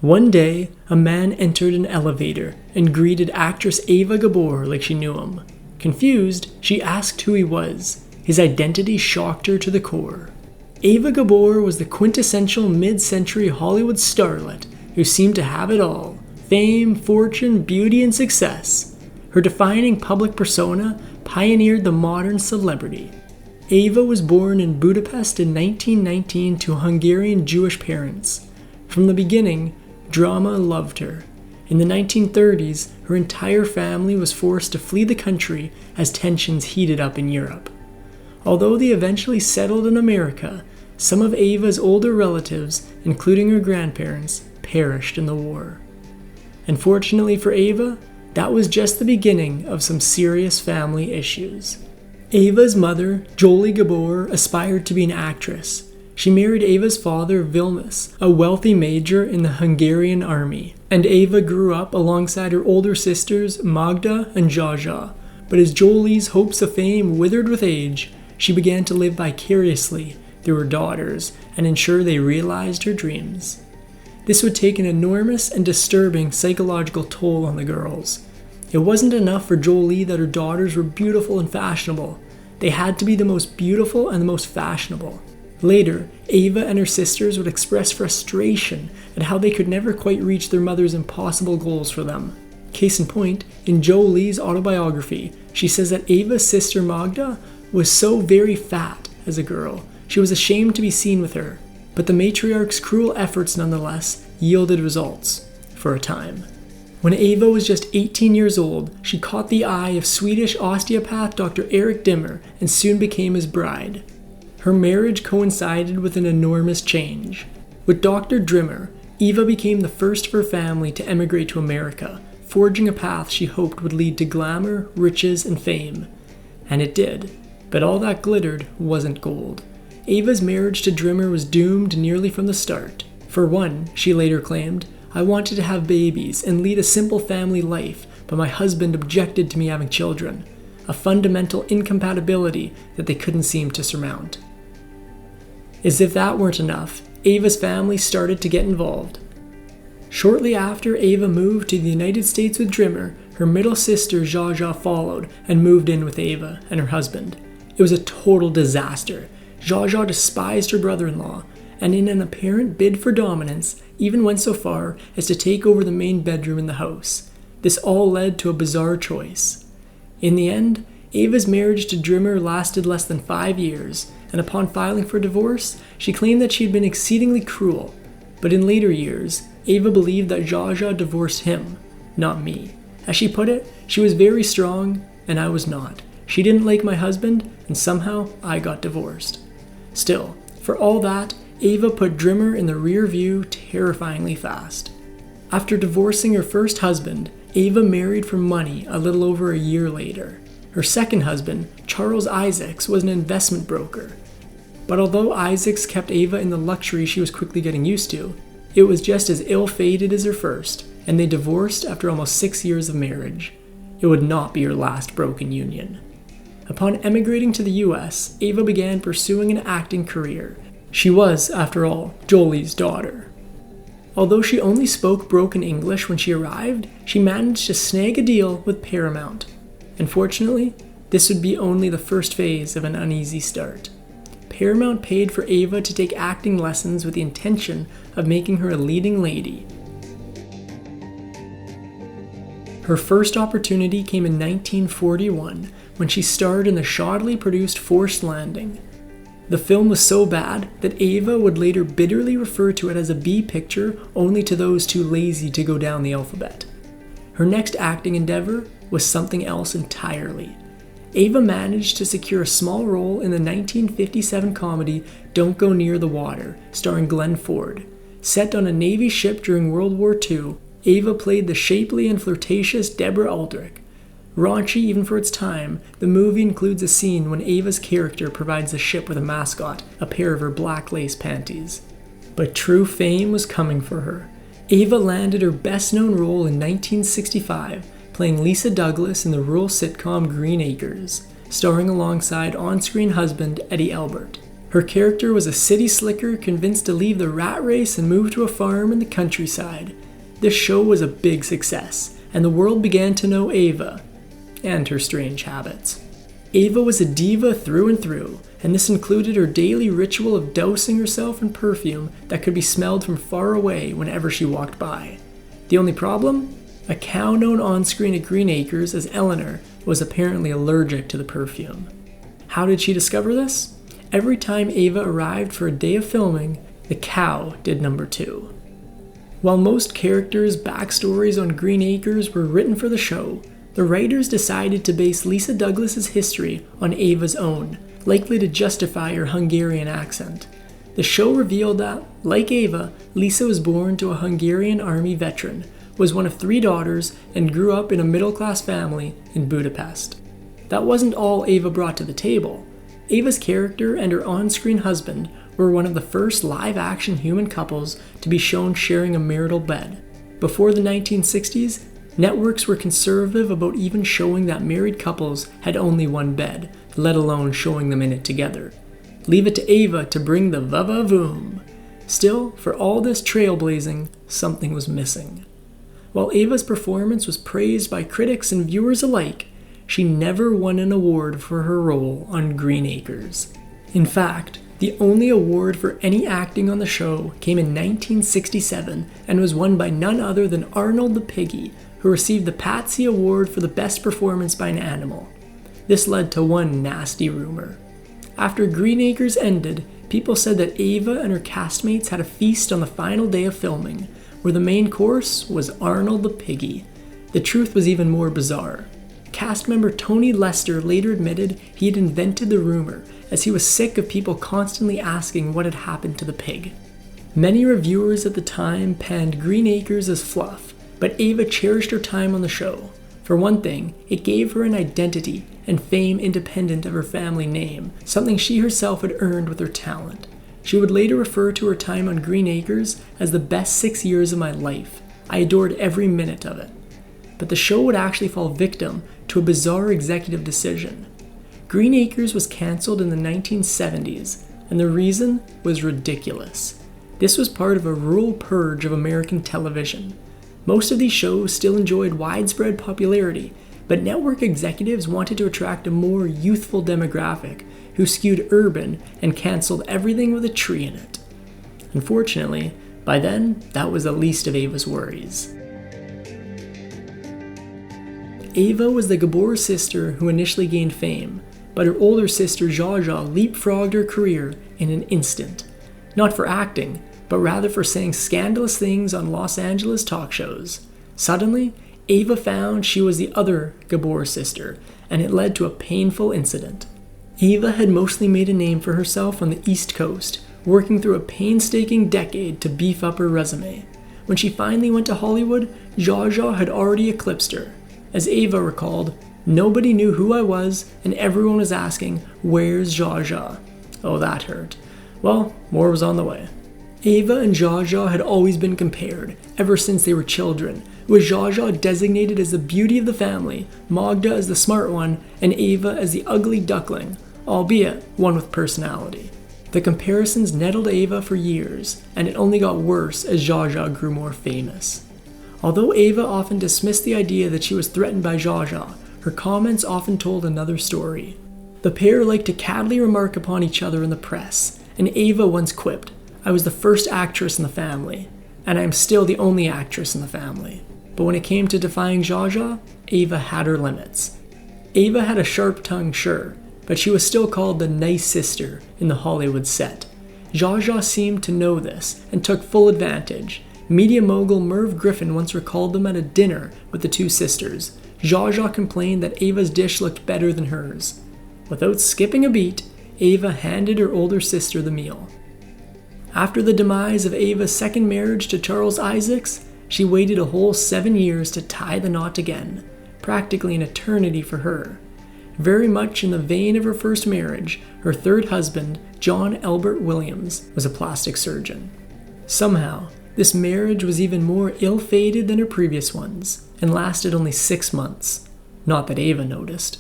One day, a man entered an elevator and greeted actress Eva Gabor like she knew him. Confused, she asked who he was. His identity shocked her to the core. Eva Gabor was the quintessential mid-century Hollywood starlet who seemed to have it all: fame, fortune, beauty, and success. Her defining public persona pioneered the modern celebrity. Eva was born in Budapest in 1919 to Hungarian Jewish parents. From the beginning, drama loved her. In the 1930s, her entire family was forced to flee the country as tensions heated up in Europe. Although they eventually settled in America, some of Eva's older relatives, including her grandparents, perished in the war. Unfortunately for Eva, that was just the beginning of some serious family issues. Eva's mother, Jolie Gabor, aspired to be an actress. She married Eva's father, Vilmos, a wealthy major in the Hungarian army, and Eva grew up alongside her older sisters, Magda and Jaja. But as Jolie's hopes of fame withered with age, she began to live vicariously through her daughters and ensure they realized her dreams. This would take an enormous and disturbing psychological toll on the girls. It wasn't enough for Jolie that her daughters were beautiful and fashionable. They had to be the most beautiful and the most fashionable. Later, Eva and her sisters would express frustration at how they could never quite reach their mother's impossible goals for them. Case in point, in Jolie's autobiography, she says that Eva's sister Magda was so very fat as a girl, she was ashamed to be seen with her. But the matriarch's cruel efforts nonetheless yielded results, for a time. When Eva was just 18 years old, she caught the eye of Swedish osteopath Dr. Eric Dimmer and soon became his bride. Her marriage coincided with an enormous change. With Dr. Dimmer, Eva became the first of her family to emigrate to America, forging a path she hoped would lead to glamour, riches, and fame. And it did, but all that glittered wasn't gold. Eva's marriage to Dimmer was doomed nearly from the start. For one, she later claimed, "I wanted to have babies and lead a simple family life, but my husband objected to me having children, a fundamental incompatibility that they couldn't seem to surmount." As if that weren't enough, Eva's family started to get involved. Shortly after Eva moved to the United States with Dimmer, her middle sister Jaja followed and moved in with Eva and her husband. It was a total disaster. Jaja despised her brother-in-law, and in an apparent bid for dominance, even went so far as to take over the main bedroom in the house. This all led to a bizarre choice. In the end, Eva's marriage to Dimmer lasted less than 5 years, and upon filing for divorce, she claimed that she had been exceedingly cruel. But in later years, Eva believed that Jaja divorced him, not me. As she put it, she was very strong, and I was not. She didn't like my husband, and somehow I got divorced. Still, for all that, Eva put Dimmer in the rear view terrifyingly fast. After divorcing her first husband, Eva married for money a little over a year later. Her second husband, Charles Isaacs, was an investment broker. But although Isaacs kept Eva in the luxury she was quickly getting used to, it was just as ill-fated as her first, and they divorced after almost 6 years of marriage. It would not be her last broken union. Upon emigrating to the US, Eva began pursuing an acting career. She was, after all, Jolie's daughter. Although she only spoke broken English when she arrived, she managed to snag a deal with Paramount. Unfortunately, this would be only the first phase of an uneasy start. Paramount paid for Eva to take acting lessons with the intention of making her a leading lady. Her first opportunity came in 1941 when she starred in the shoddily produced Forced Landing. The film was so bad that Eva would later bitterly refer to it as a B picture only to those too lazy to go down the alphabet. Her next acting endeavor was something else entirely. Eva managed to secure a small role in the 1957 comedy Don't Go Near the Water, starring Glenn Ford. Set on a Navy ship during World War II, Eva played the shapely and flirtatious Deborah Aldrich. Raunchy even for its time, the movie includes a scene when Eva's character provides the ship with a mascot, a pair of her black lace panties. But true fame was coming for her. Eva landed her best-known role in 1965, playing Lisa Douglas in the rural sitcom Green Acres, starring alongside on-screen husband Eddie Albert. Her Her character was a city slicker convinced to leave the rat race and move to a farm in the countryside. This show was a big success, and the world began to know Eva and her strange habits. Eva was a diva through and through, and this included her daily ritual of dousing herself in perfume that could be smelled from far away whenever she walked by. The only problem? A cow known on-screen at Green Acres as Eleanor was apparently allergic to the perfume. How did she discover this? Every time Eva arrived for a day of filming, the cow did number 2. While most characters' backstories on Green Acres were written for the show, the writers decided to base Lisa Douglas's history on Eva's own, likely to justify her Hungarian accent. The show revealed that, like Eva, Lisa was born to a Hungarian army veteran, was one of 3 daughters, and grew up in a middle-class family in Budapest. That wasn't all Eva brought to the table. Eva's character and her on-screen husband were one of the first live-action human couples to be shown sharing a marital bed. Before the 1960s, networks were conservative about even showing that married couples had only one bed, let alone showing them in it together. Leave it to Eva to bring the va-va-voom. Still, for all this trailblazing, something was missing. While Eva's performance was praised by critics and viewers alike, she never won an award for her role on Green Acres. In fact, the only award for any acting on the show came in 1967 and was won by none other than Arnold the Piggy, who received the Patsy Award for the best performance by an animal. This led to one nasty rumor. After Green Acres ended, people said that Eva and her castmates had a feast on the final day of filming, where the main course was Arnold the Piggy. The truth was even more bizarre. Cast member Tony Lester later admitted he had invented the rumor, as he was sick of people constantly asking what had happened to the pig. Many reviewers at the time panned Green Acres as fluff, but Eva cherished her time on the show. For one thing, it gave her an identity and fame independent of her family name, something she herself had earned with her talent. She would later refer to her time on Green Acres as the best 6 years of my life. I adored every minute of it. But the show would actually fall victim to a bizarre executive decision. Green Acres was cancelled in the 1970s, and the reason was ridiculous. This was part of a rural purge of American television. Most of these shows still enjoyed widespread popularity, but network executives wanted to attract a more youthful demographic who skewed urban and cancelled everything with a tree in it. Unfortunately, by then, that was the least of Eva's worries. Eva was the Gabor sister who initially gained fame, but her older sister Zsa leapfrogged her career in an instant. Not for acting, but rather for saying scandalous things on Los Angeles talk shows. Suddenly, Eva found she was the other Gabor sister, and it led to a painful incident. Eva had mostly made a name for herself on the East Coast, working through a painstaking decade to beef up her resume. When she finally went to Hollywood, Zsa had already eclipsed her. As Eva recalled, "Nobody knew who I was, and everyone was asking, 'Where's Zsa?'" Oh, that hurt. Well, more was on the way. Eva and Zsa had always been compared, ever since they were children, with Zsa designated as the beauty of the family, Magda as the smart one, and Eva as the ugly duckling, albeit one with personality. The comparisons nettled Eva for years, and it only got worse as Zsa grew more famous. Although Eva often dismissed the idea that she was threatened by Zsa, her comments often told another story. The pair liked to casually remark upon each other in the press, and Eva once quipped, "I was the first actress in the family, and I am still the only actress in the family." But when it came to defying Zsa, Eva had her limits. Eva had a sharp tongue, sure, but she was still called the nice sister in the Hollywood set. Zsa seemed to know this and took full advantage. Media mogul Merv Griffin once recalled them at a dinner with the two sisters. Zsa complained that Eva's dish looked better than hers. Without skipping a beat, Eva handed her older sister the meal. After the demise of Eva's second marriage to Charles Isaacs, she waited a whole 7 years to tie the knot again, practically an eternity for her. Very much in the vein of her first marriage, her third husband, John Albert Williams, was a plastic surgeon. Somehow, this marriage was even more ill-fated than her previous ones, and lasted only 6 months. Not that Eva noticed.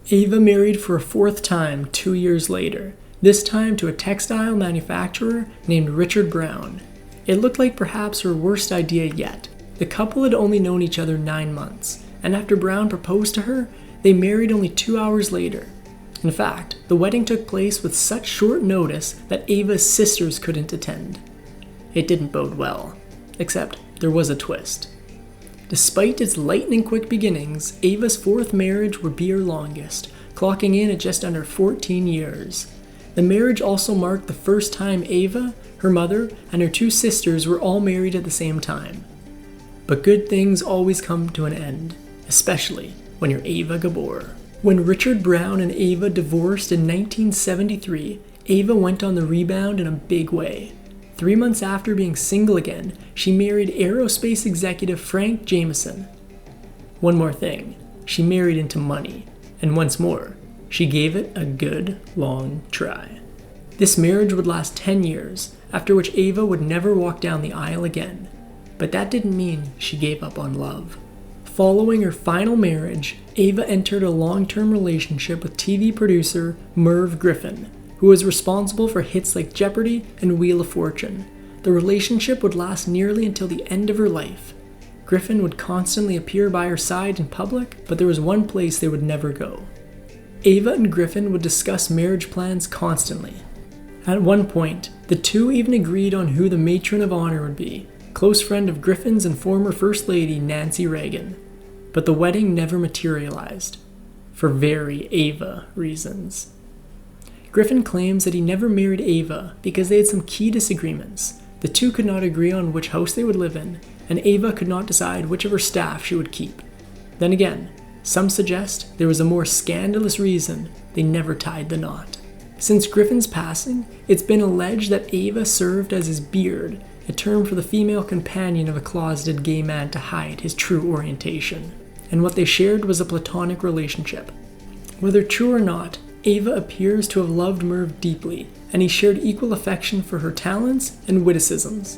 Eva married for a 4th time 2 years later. this time to a textile manufacturer named Richard Brown. It looked like perhaps her worst idea yet. The couple had only known each other 9 months, and after Brown proposed to her, they married only 2 hours later. In fact, the wedding took place with such short notice that Eva's sisters couldn't attend. It didn't bode well, except there was a twist. Despite its lightning-quick beginnings, Eva's 4th marriage would be her longest, clocking in at just under 14 years. The marriage also marked the first time Eva, her mother, and her 2 sisters were all married at the same time. But good things always come to an end, especially when you're Eva Gabor. When Richard Brown and Eva divorced in 1973, Eva went on the rebound in a big way. 3 months after being single again, she married aerospace executive Frank Jameson. One more thing, she married into money, and once more, she gave it a good, long try. This marriage would last 10 years, after which Eva would never walk down the aisle again. But that didn't mean she gave up on love. Following her final marriage, Eva entered a long-term relationship with TV producer Merv Griffin, who was responsible for hits like Jeopardy and Wheel of Fortune. The relationship would last nearly until the end of her life. Griffin would constantly appear by her side in public, but there was one place they would never go. Eva and Griffin would discuss marriage plans constantly. At one point, the two even agreed on who the matron of honor would be, close friend of Griffin's and former First Lady Nancy Reagan. But the wedding never materialized, for very Eva reasons. Griffin claims that he never married Eva because they had some key disagreements. The two could not agree on which house they would live in, and Eva could not decide which of her staff she would keep. Then again, some suggest there was a more scandalous reason they never tied the knot. Since Griffin's passing, it's been alleged that Eva served as his beard, a term for the female companion of a closeted gay man to hide his true orientation. And what they shared was a platonic relationship. Whether true or not, Eva appears to have loved Merv deeply, and he shared equal affection for her talents and witticisms.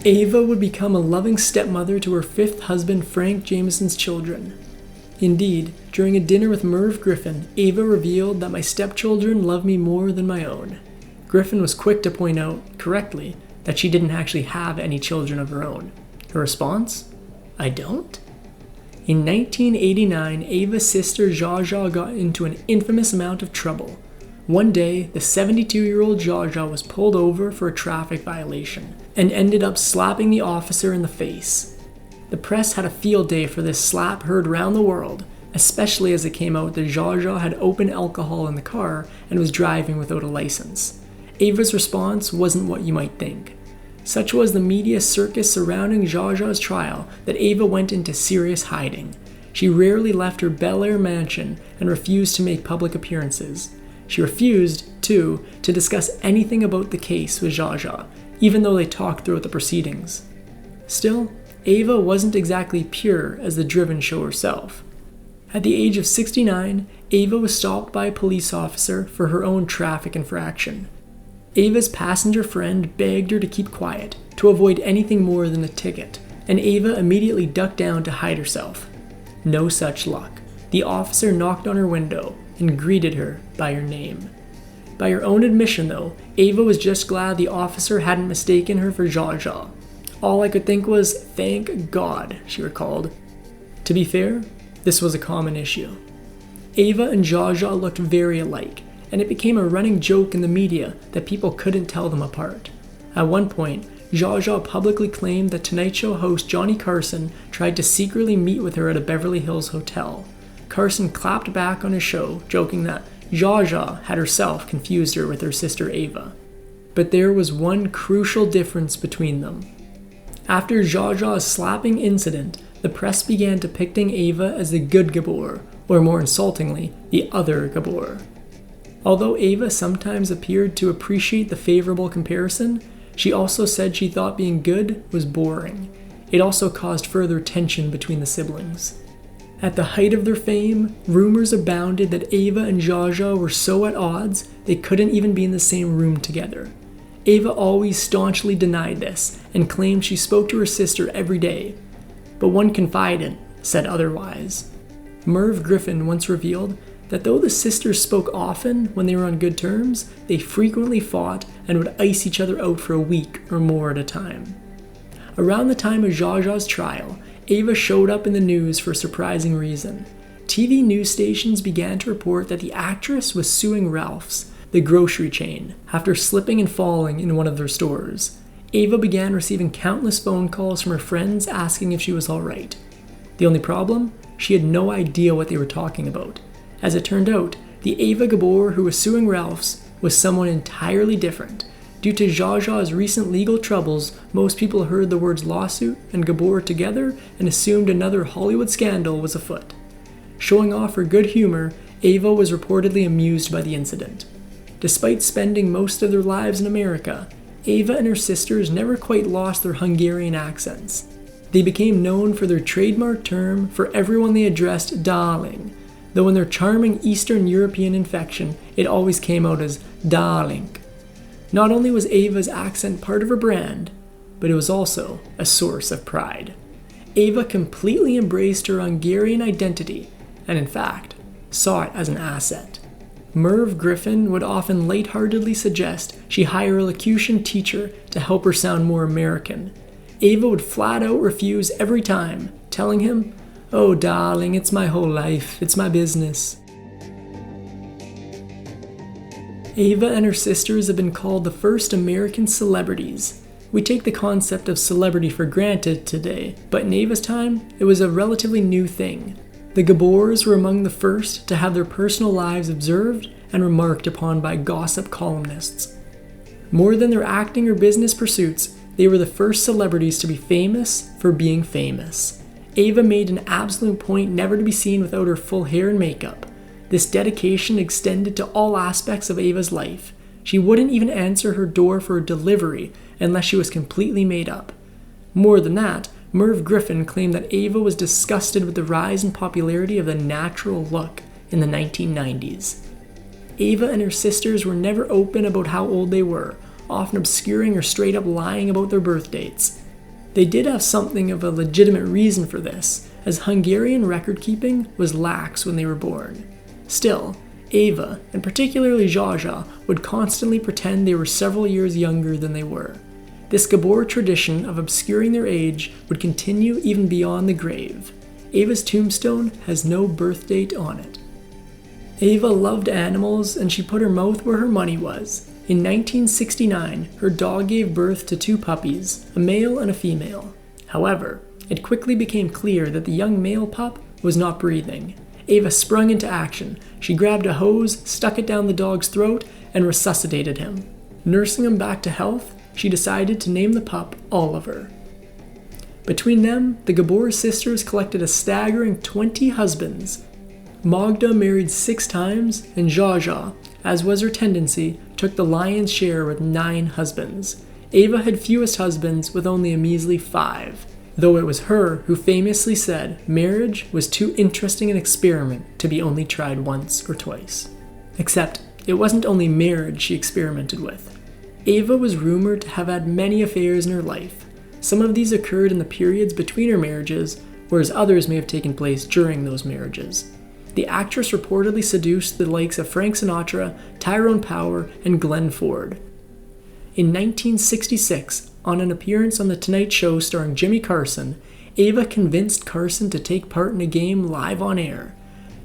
Eva would become a loving stepmother to her 5th husband Frank Jameson's children. Indeed, during a dinner with Merv Griffin, Eva revealed that my stepchildren love me more than my own. Griffin was quick to point out, correctly, that she didn't actually have any children of her own. Her response? I don't? In 1989, Eva's sister Zsa got into an infamous amount of trouble. One day, the 72-year-old Zsa was pulled over for a traffic violation and ended up slapping the officer in the face. The press had a field day for this slap heard around the world, especially as it came out that Zsa had open alcohol in the car and was driving without a license. Eva's response wasn't what you might think. Such was the media circus surrounding Zsa's trial that Eva went into serious hiding. She rarely left her Bel Air mansion and refused to make public appearances. She refused, too, to discuss anything about the case with Zsa, even though they talked throughout the proceedings. Still, Eva wasn't exactly pure as the driven show herself. At the age of 69, Eva was stopped by a police officer for her own traffic infraction. Eva's passenger friend begged her to keep quiet, to avoid anything more than a ticket, and Eva immediately ducked down to hide herself. No such luck. The officer knocked on her window and greeted her by her name. By her own admission, though, Eva was just glad the officer hadn't mistaken her for Zsa. All I could think was, thank God, she recalled. To be fair, this was a common issue. Eva and Zsa looked very alike, and it became a running joke in the media that people couldn't tell them apart. At one point, Zsa publicly claimed that Tonight Show host Johnny Carson tried to secretly meet with her at a Beverly Hills hotel. Carson clapped back on his show, joking that Zsa had herself confused her with her sister Eva. But there was one crucial difference between them. After Zsa's slapping incident, the press began depicting Eva as the good Gabor, or more insultingly, the other Gabor. Although Eva sometimes appeared to appreciate the favorable comparison, she also said she thought being good was boring. It also caused further tension between the siblings. At the height of their fame, rumors abounded that Eva and Zsa were so at odds they couldn't even be in the same room together. Eva always staunchly denied this and claimed she spoke to her sister every day, but one confidant said otherwise. Merv Griffin once revealed that though the sisters spoke often when they were on good terms, they frequently fought and would ice each other out for a week or more at a time. Around the time of Zsa Zsa's trial, Eva showed up in the news for a surprising reason. TV news stations began to report that the actress was suing Ralph's, the grocery chain, after slipping and falling in one of their stores. Eva began receiving countless phone calls from her friends asking if she was alright. The only problem? She had no idea what they were talking about. As it turned out, the Eva Gabor who was suing Ralph's was someone entirely different. Due to Zsa Zsa's recent legal troubles, most people heard the words lawsuit and Gabor together and assumed another Hollywood scandal was afoot. Showing off her good humor, Eva was reportedly amused by the incident. Despite spending most of their lives in America, Eva and her sisters never quite lost their Hungarian accents. They became known for their trademark term for everyone they addressed darling, though in their charming Eastern European infection, it always came out as darling. Not only was Eva's accent part of her brand, but it was also a source of pride. Eva completely embraced her Hungarian identity, and in fact, saw it as an asset. Merv Griffin would often lightheartedly suggest she hire a locution teacher to help her sound more American. Eva would flat out refuse every time, telling him, "Oh darling, it's my whole life, it's my business." Eva and her sisters have been called the first American celebrities. We take the concept of celebrity for granted today, but in Eva's time, it was a relatively new thing. The Gabors were among the first to have their personal lives observed and remarked upon by gossip columnists. More than their acting or business pursuits, they were the first celebrities to be famous for being famous. Eva made an absolute point never to be seen without her full hair and makeup. This dedication extended to all aspects of Eva's life. She wouldn't even answer her door for a delivery unless she was completely made up. More than that, Merv Griffin claimed that Eva was disgusted with the rise in popularity of the natural look in the 1990s. Eva and her sisters were never open about how old they were, often obscuring or straight up lying about their birth dates. They did have something of a legitimate reason for this, as Hungarian record keeping was lax when they were born. Still, Eva, and particularly Zsa Zsa, would constantly pretend they were several years younger than they were. This Gabor tradition of obscuring their age would continue even beyond the grave. Eva's tombstone has no birth date on it. Eva loved animals and she put her mouth where her money was. In 1969, her dog gave birth to 2 puppies, a male and a female. However, it quickly became clear that the young male pup was not breathing. Eva sprung into action. She grabbed a hose, stuck it down the dog's throat, and resuscitated him. Nursing him back to health, she decided to name the pup Oliver. Between them, the Gabor sisters collected a staggering 20 husbands. Magda married 6 times, and Zsa Zsa, as was her tendency, took the lion's share with 9 husbands. Eva had fewest husbands with only a measly 5, though it was her who famously said marriage was too interesting an experiment to be only tried once or twice. Except, it wasn't only marriage she experimented with. Eva was rumored to have had many affairs in her life. Some of these occurred in the periods between her marriages, whereas others may have taken place during those marriages. The actress reportedly seduced the likes of Frank Sinatra, Tyrone Power, and Glenn Ford. In 1966, on an appearance on The Tonight Show starring Jimmy Carson, Eva convinced Carson to take part in a game live on air.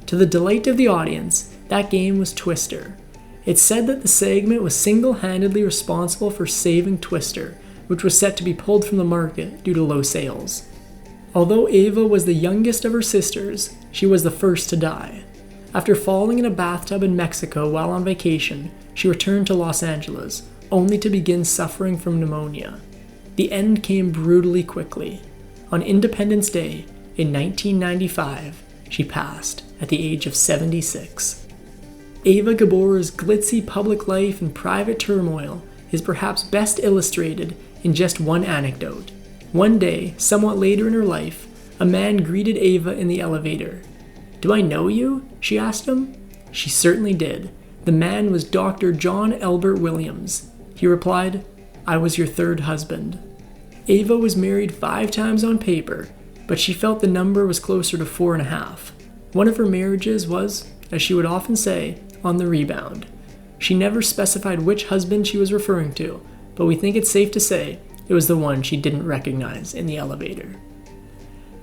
To the delight of the audience, that game was Twister. It's said that the segment was single-handedly responsible for saving Twister, which was set to be pulled from the market due to low sales. Although Eva was the youngest of her sisters, she was the first to die. After falling in a bathtub in Mexico while on vacation, she returned to Los Angeles, only to begin suffering from pneumonia. The end came brutally quickly. On Independence Day, in 1995, she passed at the age of 76. Eva Gabor's glitzy public life and private turmoil is perhaps best illustrated in just one anecdote. One day, somewhat later in her life, a man greeted Eva in the elevator. "Do I know you?" she asked him. She certainly did. The man was Dr. John Elbert Williams. He replied, "I was your 3rd husband." Eva was married 5 times on paper, but she felt the number was closer to 4.5. One of her marriages was, as she would often say, on the rebound. She never specified which husband she was referring to, but we think it's safe to say it was the one she didn't recognize in the elevator.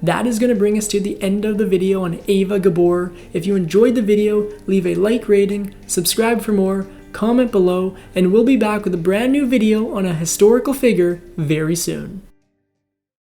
That is going to bring us to the end of the video on Eva Gabor. If you enjoyed the video, leave a like rating, subscribe for more, comment below, and we'll be back with a brand new video on a historical figure very soon.